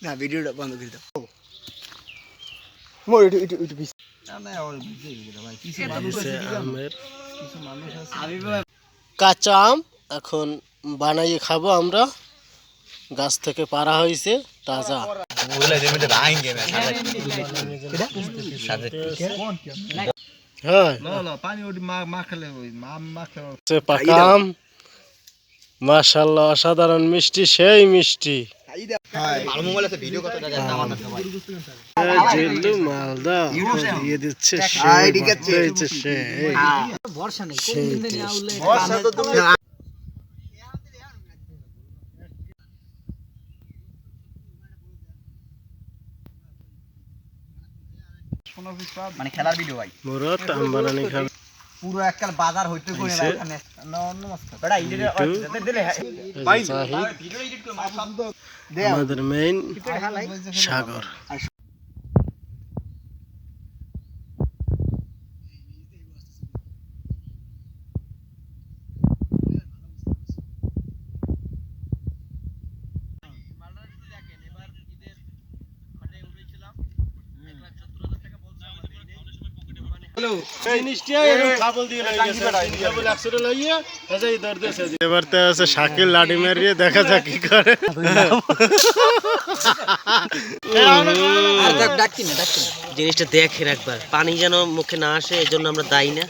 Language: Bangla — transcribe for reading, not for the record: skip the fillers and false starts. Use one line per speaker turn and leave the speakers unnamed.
না ভিডিওটা বন্ধ করে দাও।
মোর একটু
না না ওর বুঝে গেল ভাই কিছু মানুষ আছে
আমের
কিছু মানুষ আছে আমি
কাঁচা আম এখন বানাইয়ে খাবো আমরা। গাছ থেকে পাড়া হয়েছে তাজা। হ্যাঁ
পানি ওটি মাখলে ওই মাখলে
পাকা আম মাশাআল্লাহ অসাধারণ মিষ্টি, সেই মিষ্টি।
ভালো মোবাইল আছে ভিডিও কত টাকা দাম আছে ভাই
জিল্লু মালদা দিয়ে দিচ্ছে
বর্ষা নেই
সেই
কোন দিন আউলে
বর্ষা তো তুমি
মানে খেলার ভিডিও ভাই
মুরত আম বানানি খাবে
পুরো এককাল বাজার হইতে করে ভাই এখানে নমস্কার বেটা এডিটর দিলে
ভাই আমাদের মেইন সাগর। এবার তো আছে শাকিল লাঠি মারিয়ে দেখা যাক কি করে।
জিনিসটা দেখেন একবার, পানি যেন মুখে না আসে এজন্য আমরা দায়ী না।